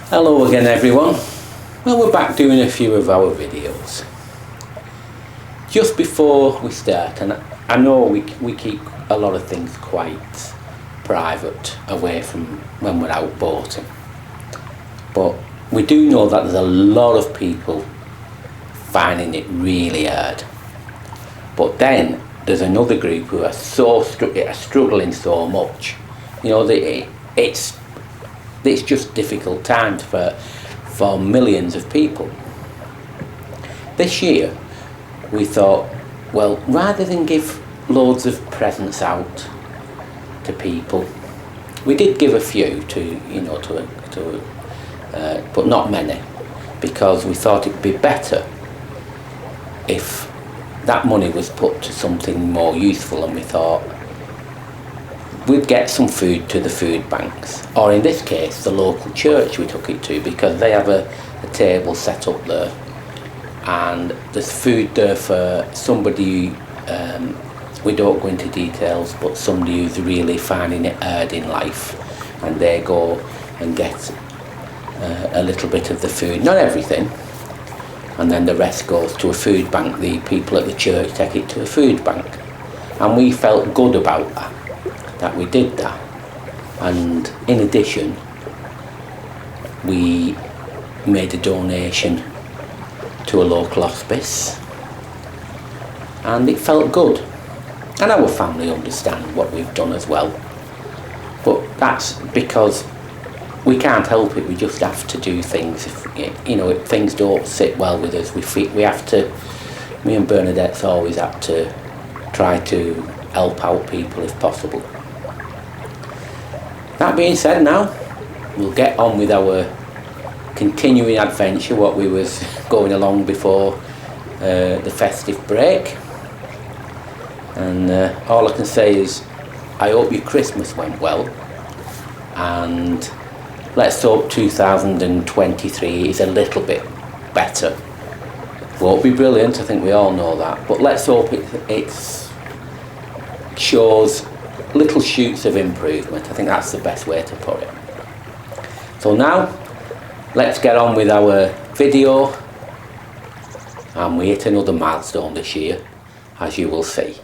Hello again everyone. Well, we're back doing a few of our videos. Just before we start, and I know we keep a lot of things quite private away from when we're out boating, but we do know that there's a lot of people finding it really hard. But then there's another group who are struggling so much. You know, it's just difficult times for millions of people. This year we thought, well, rather than give loads of presents out to people, we did give a few but not many, because we thought it'd be better if that money was put to something more useful, and we thought we'd get some food to the food banks, or in this case the local church we took it to, because they have a table set up there and there's food there for somebody, we don't go into details, but somebody who's really finding it hard in life, and they go and get a little bit of the food, not everything, and then the rest goes to a food bank. The people at the church take it to a food bank, and we felt good about that we did that. And in addition, we made a donation to a local hospice, and it felt good, and our family understand what we've done as well. But that's because we can't help it. We just have to do things. If things don't sit well with us, we have to. Me and Bernadette's always had to try to help out people if possible. That being said, now we'll get on with our continuing adventure, what we was going along before the festive break. And all I can say is I hope your Christmas went well, and let's hope 2023 is a little bit better. Won't be brilliant, I think we all know that, but let's hope it shows little shoots of improvement. I think that's the best way to put it. So now let's get on with our video, and we hit another milestone this year, as you will see.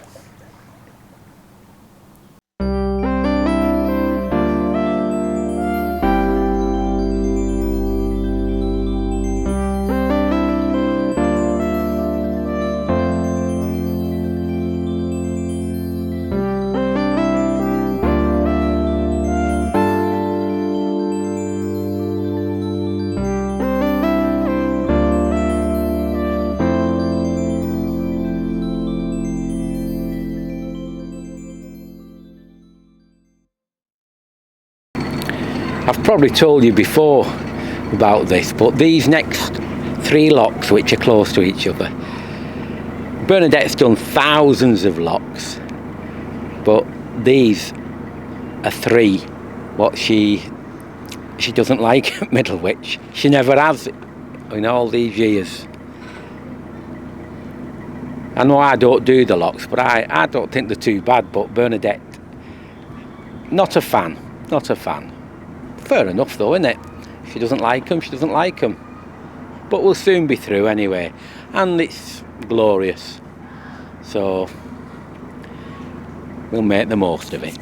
I've probably told you before about this, but these next 3 locks, which are close to each other, Bernadette's done thousands of locks, but these are 3 what she doesn't like at Middlewich. She never has in all these years. I know I don't do the locks, but I don't think they're too bad, but Bernadette, not a fan. Fair enough though, isn't it? If she doesn't like them, she doesn't like them. But we'll soon be through anyway, and it's glorious. So we'll make the most of it.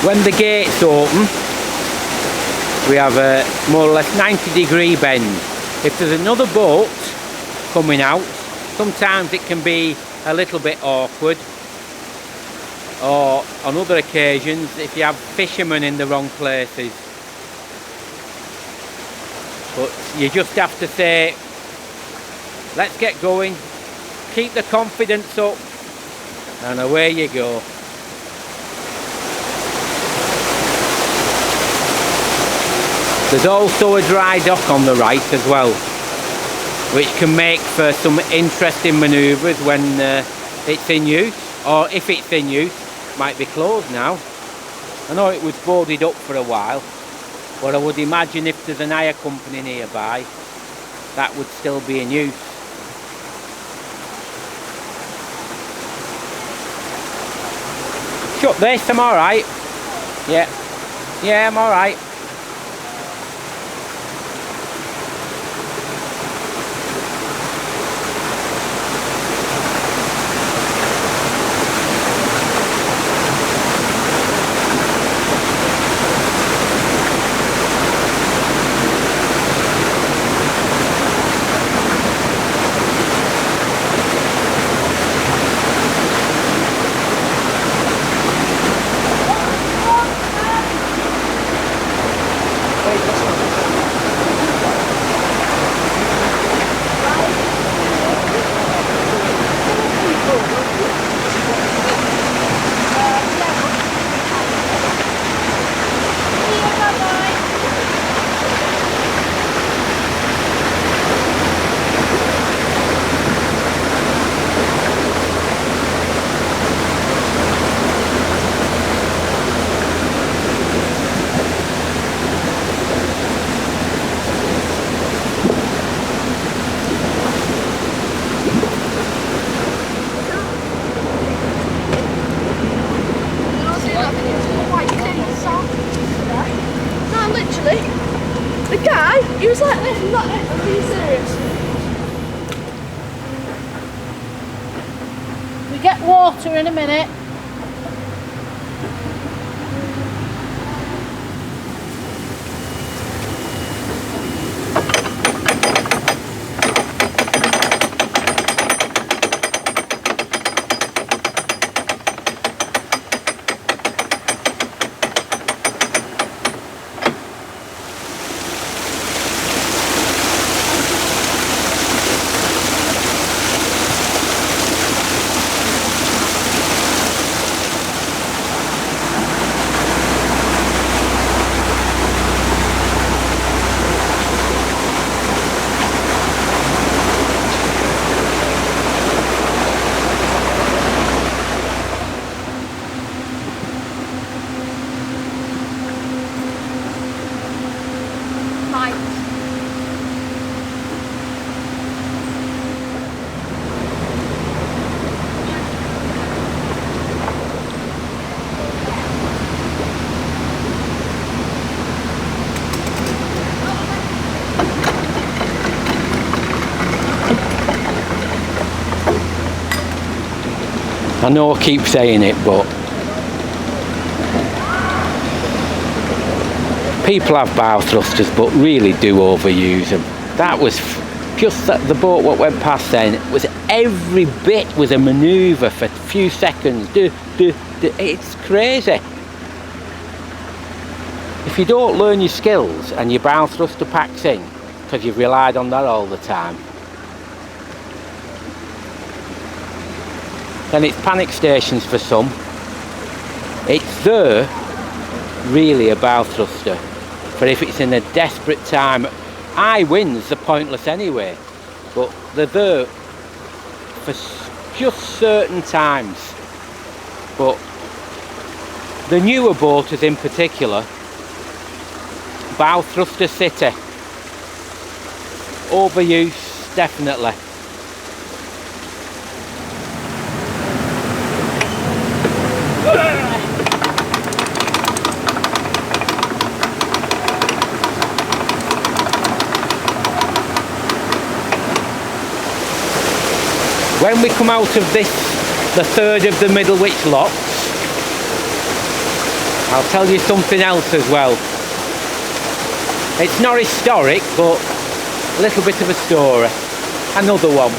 When the gates open, we have a more or less 90-degree bend. If there's another boat coming out, sometimes it can be a little bit awkward, or on other occasions if you have fishermen in the wrong places. But you just have to say, let's get going, keep the confidence up, and away you go. There's also a dry dock on the right as well, which can make for some interesting manoeuvres when it's in use, or if it's in use. Might be closed now. I know it was boarded up for a while, but I would imagine if there's an hire company nearby, that would still be in use. Shut this, I'm alright. Yeah, I'm alright. He was like this, not it. I'm being serious. We get water in a minute. I know I keep saying it, but people have bow thrusters but really do overuse them. That was just that the boat what went past then, was every bit was a manoeuvre for a few seconds. It's crazy. If you don't learn your skills and your bow thruster packs in, because you've relied on that all the time, then it's panic stations for some. It's there really a bow thruster, but if it's in a desperate time, high winds are pointless anyway, but they're there for just certain times. But the newer boaters in particular, bow thruster city, overuse definitely. When we come out of this, the third of the Middlewich locks, I'll tell you something else as well. It's not historic, but a little bit of a story. Another one.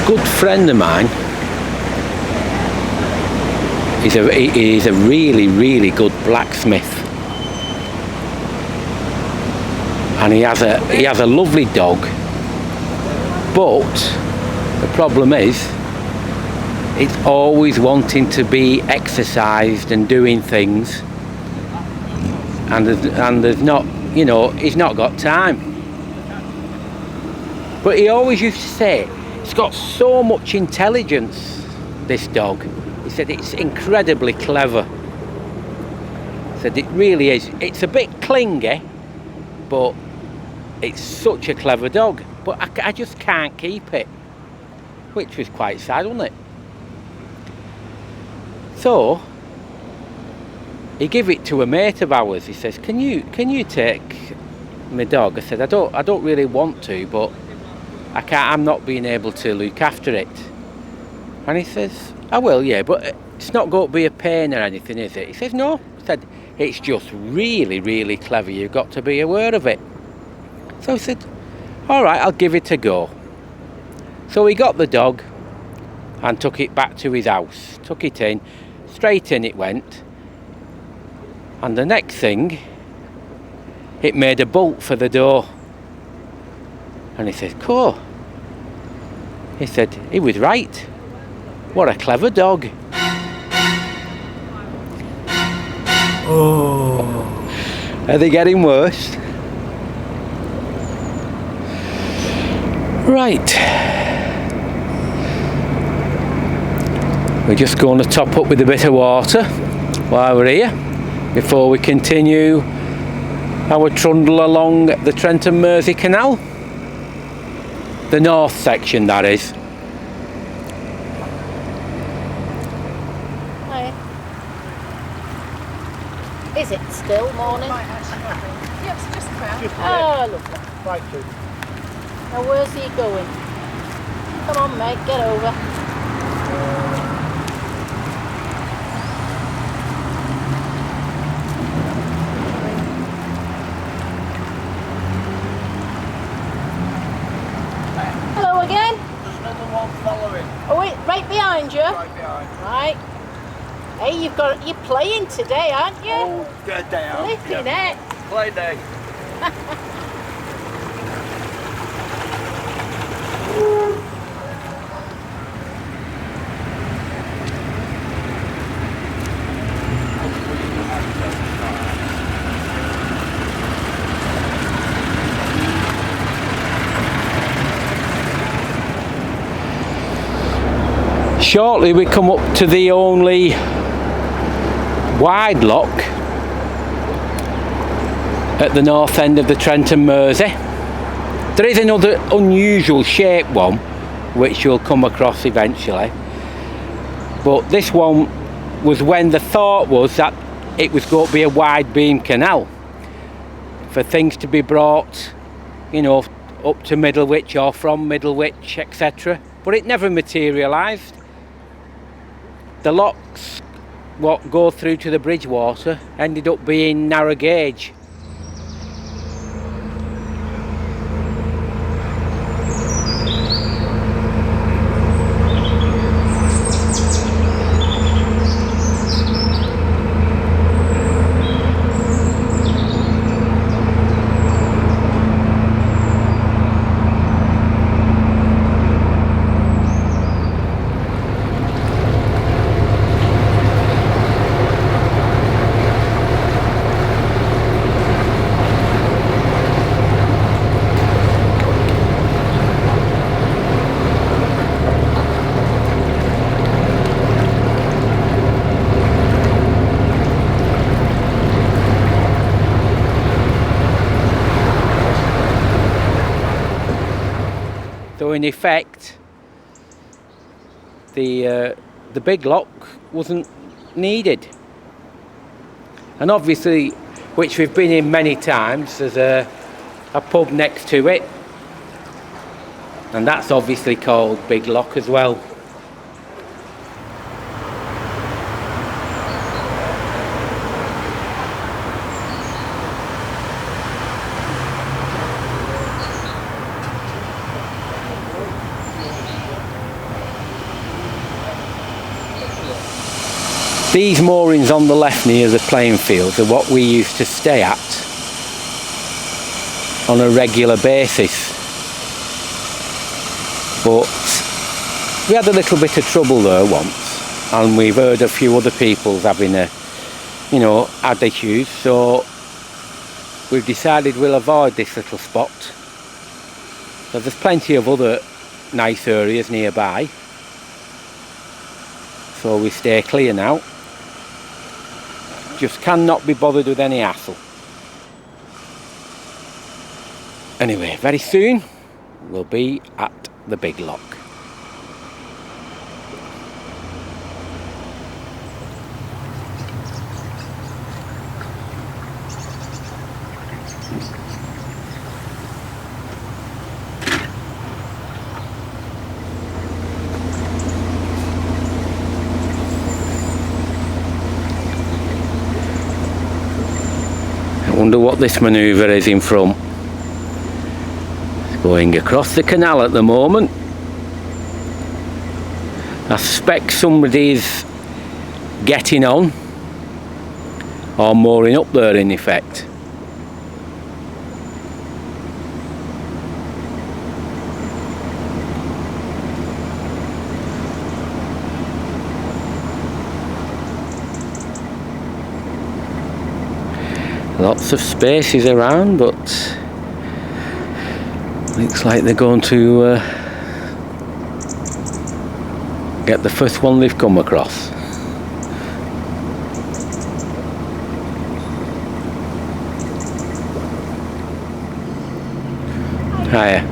a good friend of mine. He's a really, really good blacksmith. And he has a lovely dog. But the problem is, it's always wanting to be exercised and doing things. And there's not, you know, he's not got time. But he always used to say, it's got so much intelligence, this dog. He said it's incredibly clever. He said it really is. It's a bit clingy, but it's such a clever dog. But I just can't keep it. Which was quite sad, wasn't it? So he gave it to a mate of ours. He says, can you take my dog? I said, I don't really want to, but I'm not being able to look after it. And he says, I will, yeah, but it's not going to be a pain or anything, is it? He says, no. I said, it's just really, really clever. You've got to be aware of it. So I said, all right, I'll give it a go. So he got the dog and took it back to his house. Took it in, straight in it went. And the next thing, it made a bolt for the door. And he said, cool. He said, he was right. What a clever dog. Oh. Are they getting worse? Right. We're just going to top up with a bit of water while we're here before we continue our trundle along the Trent Mersey Canal. The north section, that is. Hi. Is it still morning? Yes, just about. Oh, lovely. Right, two. Now where's he going? Come on, mate, get over. Hello again. There's another one following. Oh wait, right behind you. Right behind. Right. Hey, you're playing today, aren't you? Oh, good day out. Flipping it. Play day. Shortly we come up to the only wide lock at the north end of the Trent Mersey. There is another unusual shaped one which you'll come across eventually, but this one was when the thought was that it was going to be a wide beam canal for things to be brought, you know, up to Middlewich or from Middlewich, etc. But it never materialised. The locks what go through to the Bridgewater ended up being narrow gauge. So in effect, the big lock wasn't needed. And obviously, which we've been in many times, there's a pub next to it, and that's obviously called Big Lock as well. These moorings on the left near the playing fields are what we used to stay at on a regular basis. But we had a little bit of trouble there once, and we've heard a few other people having had issues, so we've decided we'll avoid this little spot. So there's plenty of other nice areas nearby, so we stay clear now. Just cannot be bothered with any hassle. Anyway, very soon we'll be at the big lock. I wonder what this manoeuvre is in front. It's going across the canal at the moment. I suspect somebody's getting on or mooring up there in effect. Lots of spaces around, but looks like they're going to get the first one they've come across. Hiya.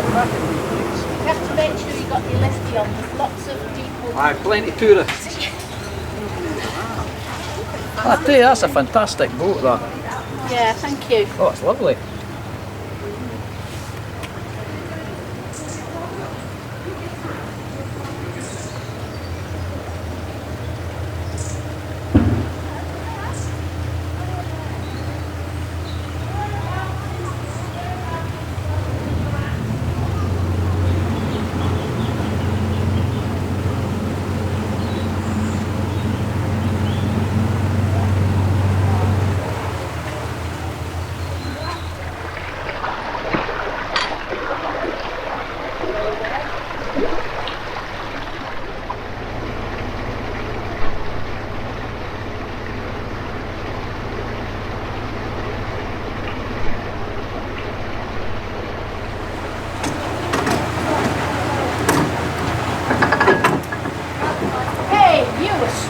You have to make sure you got your lefty on. There's lots of people. Aye, plenty of tourists. I tell you, that's a fantastic boat, that. Yeah, thank you. Oh, it's lovely.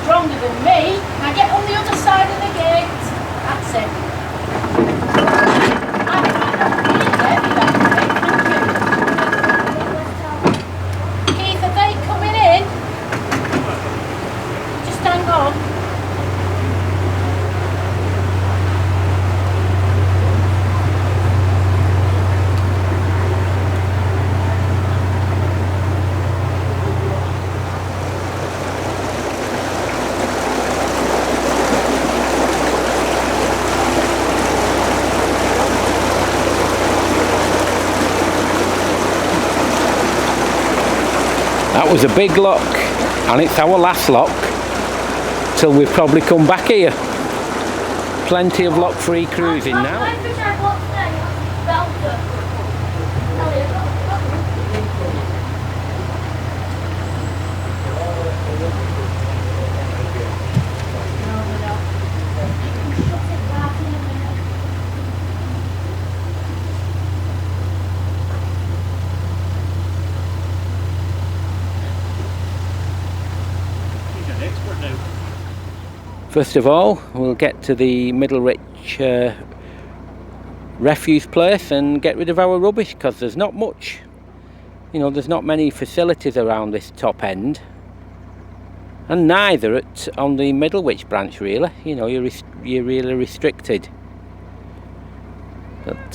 Stronger than me. Now get on the other side of the gate. That's it. Keith, are they coming in? Just hang on. That was a big lock, and it's our last lock till we probably come back here. Plenty of lock-free cruising now. First of all, we'll get to the Middlewich refuse place and get rid of our rubbish, because there's not much You know, there's not many facilities around this top end, and neither on the Middlewich branch really. You know, you're really restricted. But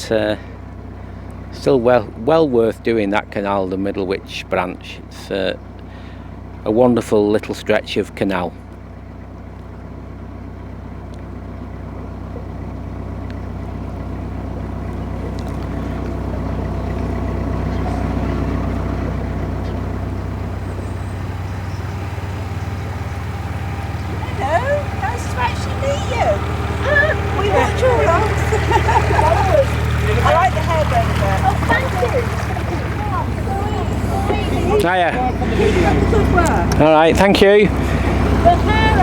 still well worth doing that canal, the Middlewich branch. It's a wonderful little stretch of canal. Hiya. All right, thank you. The hair